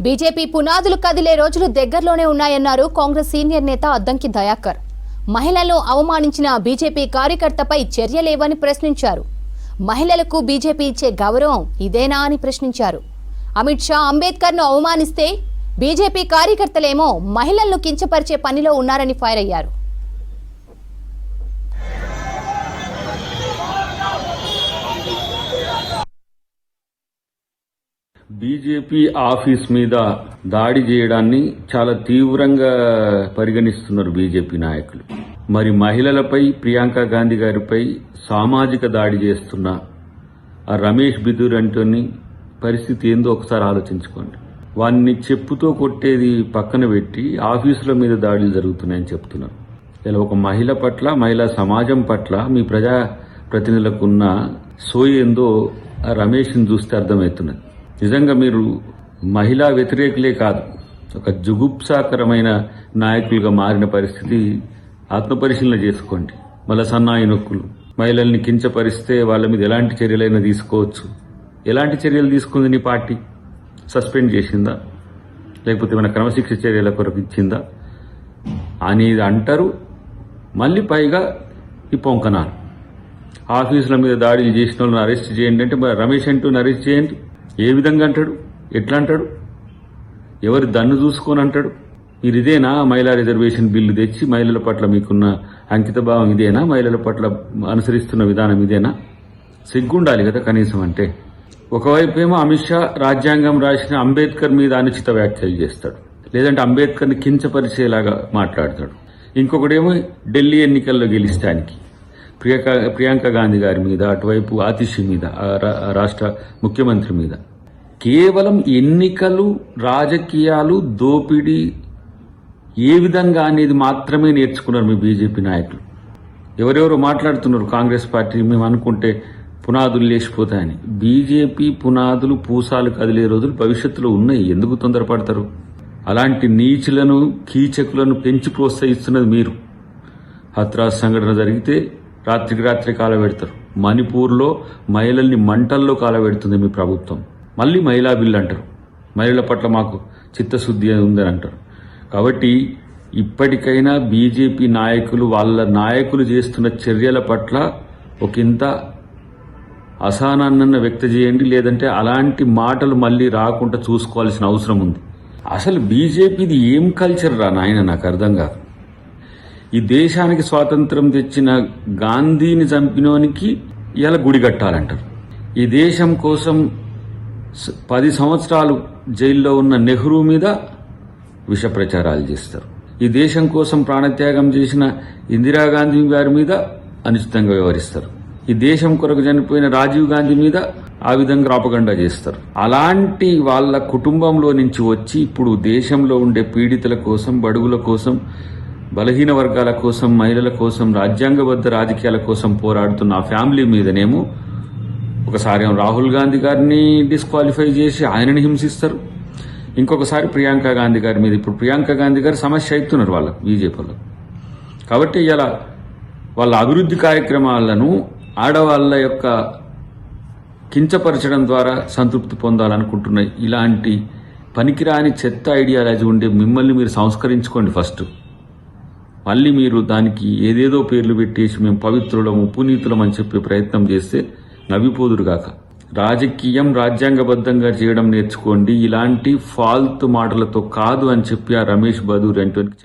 BJP పునాదులు కదిలే రోజులు దగ్గరలోనే ఉన్నాయన్నారు కాంగ్రెస్ సీనియర్ నేత అద్దంకి దయాకర్. మహిళలను అవమానించిన బీజేపీ కార్యకర్తపై చర్యలేవని ప్రశ్నించారు. మహిళలకు బీజేపీ ఇచ్చే గౌరవం ఇదేనా అని ప్రశ్నించారు. అమిత్ షా అంబేద్కర్ను అవమానిస్తే బీజేపీ కార్యకర్తలేమో మహిళలను కించపరిచే పనిలో ఉన్నారని ఫైర్ అయ్యారు. బీజేపీ ఆఫీస్ మీద దాడి చేయడాన్ని చాలా తీవ్రంగా పరిగణిస్తున్నారు బీజేపీ నాయకులు. మరి మహిళలపై ప్రియాంక గాంధీ గారిపై సామాజిక దాడి చేస్తున్న ఆ రమేష్ బిదూర్ అంటోని పరిస్థితి ఏందో ఒకసారి ఆలోచించుకోండి. వారిని చెప్పుతో కొట్టేది పక్కన పెట్టి ఆఫీసుల మీద దాడులు జరుగుతున్నాయని చెప్తున్నారు. ఇలా ఒక మహిళ పట్ల, మహిళా సమాజం పట్ల మీ ప్రజా ప్రతినిధులకున్న సోయేందో ఆ రమేష్ని చూస్తే అర్థమవుతున్నది. నిజంగా మీరు మహిళా వ్యతిరేకులే కాదు, ఒక జుగుప్సాకరమైన నాయకులుగా మారిన పరిస్థితి ఆత్మపరిశీలన చేసుకోండి. మళ్ళా సన్నాయి నొక్కులు, మహిళల్ని కించపరిస్తే వాళ్ళ మీద ఎలాంటి చర్యలైనా తీసుకోవచ్చు. ఎలాంటి చర్యలు తీసుకుంది నీ పార్టీ? సస్పెండ్ చేసిందా, లేకపోతే ఏమైనా క్రమశిక్ష చర్యల కొరకు ఇచ్చిందా అనేది అంటారు. మళ్ళీ పైగా ఈ పొంకనాలు, ఆఫీసుల మీద దాడులు చేసిన వాళ్ళని అరెస్ట్ చేయండి అంటే మరి రమేష్ అంటూని అరెస్ట్ చేయండి. ఏ విధంగా అంటాడు? ఎట్లా అంటాడు? ఎవరి దన్ను చూసుకొని అంటాడు? మీరు ఇదేనా మహిళా రిజర్వేషన్ బిల్లు తెచ్చి మహిళల పట్ల మీకున్న అంకిత భావం ఇదేనా? మహిళల పట్ల అనుసరిస్తున్న విధానం ఇదేనా? సిగ్గుండాలి కదా కనీసం. అంటే ఒకవైపు ఏమో అమిత్ షా రాజ్యాంగం రాసిన అంబేద్కర్ మీద అనుచిత వ్యాఖ్యలు చేస్తాడు, లేదంటే అంబేద్కర్ని కించపరిచేలాగా మాట్లాడతాడు. ఇంకొకడేమో ఢిల్లీ ఎన్నికల్లో గెలిస్తానికి ప్రియాంక గాంధీ గారి మీద, అటువైపు ఆతిషి మీద, రాష్ట్ర ముఖ్యమంత్రి మీద. కేవలం ఎన్నికలు, రాజకీయాలు, దోపిడీ ఏ విధంగా అనేది మాత్రమే నేర్చుకున్నారు మీ బీజేపీ నాయకులు. ఎవరెవరో మాట్లాడుతున్నారు కాంగ్రెస్ పార్టీ మేము అనుకుంటే పునాదులు లేచిపోతాయని. బీజేపీ పునాదులు, పూసాలు కదిలే రోజులు భవిష్యత్తులో ఉన్నాయి. ఎందుకు తొందరపడతారు? అలాంటి నీచులను, కీచకులను పెంచి ప్రోత్సహిస్తున్నది మీరు. హత్రాస్ సంఘటన జరిగితే రాత్రికి రాత్రి కాలబెడతారు. మణిపూర్లో మహిళల్ని మంటల్లో కాలబెడుతుంది మీ ప్రభుత్వం. మళ్ళీ మహిళా బిల్లు అంటారు. మహిళల పట్ల మాకు చిత్తశుద్ధి ఉందని అంటారు. కాబట్టి ఇప్పటికైనా బీజేపీ నాయకులు వాళ్ళ నాయకులు చేస్తున్న చర్యల పట్ల ఒకంత అసహనాన్ని వ్యక్తం చేయండి, లేదంటే అలాంటి మాటలు మళ్ళీ రాకుండా చూసుకోవాల్సిన అవసరం ఉంది. అసలు బీజేపీది ఏం కల్చర్ రా నాయన, నాకు అర్థం కాదు. ఈ దేశానికి స్వాతంత్రం తెచ్చిన గాంధీని చంపినోనికి ఇలా గుడి కట్టాలంటారు. ఈ దేశం కోసం 10 సంవత్సరాలు జైల్లో ఉన్న నెహ్రూ మీద విష ప్రచారాలు చేస్తారు. ఈ దేశం కోసం ప్రాణత్యాగం చేసిన ఇందిరాగాంధీ గారి మీద అనుచితంగా వ్యవహరిస్తారు. ఈ దేశం కొరకు చనిపోయిన రాజీవ్ గాంధీ మీద ఆ విధంగా ప్రాపగండా చేస్తారు. అలాంటి వాళ్ళ కుటుంబంలో నుంచి వచ్చి ఇప్పుడు దేశంలో ఉండే పీడితుల కోసం, బడుగుల కోసం, బలహీన వర్గాల కోసం, మహిళల కోసం, రాజ్యాంగబద్ధ రాజకీయాల కోసం పోరాడుతున్న ఆ ఫ్యామిలీ మీదనేమో ఒకసారి రాహుల్ గాంధీ గారిని డిస్క్వాలిఫై చేసి ఆయనని హింసిస్తారు. ఇంకొకసారి ప్రియాంక గాంధీ గారి మీద. ఇప్పుడు ప్రియాంక గాంధీ గారు సమస్య అవుతున్నారు వాళ్ళ బీజేపీలో. కాబట్టి ఇలా వాళ్ళ అభివృద్ధి కార్యక్రమాలను ఆడవాళ్ళ యొక్క కించపరచడం ద్వారా సంతృప్తి పొందాలనుకుంటున్న ఇలాంటి పనికిరాని చెత్త ఐడియాలజీ ఉండే మిమ్మల్ని మీరు సంస్కరించుకోండి ఫస్ట్. మళ్ళీ మీరు దానికి ఏదేదో పేర్లు పెట్టేసి మేము పవిత్రులము, పునీతులం అని చెప్పే ప్రయత్నం చేస్తే నవ్విపోదురుగాక. రాజకీయం రాజ్యాంగబద్ధంగా చేయడం నేర్చుకోండి, ఇలాంటి ఫాల్తు మాటలతో కాదు అని చెప్పి ఆ రమేష్ బదూర్ అంటోనికి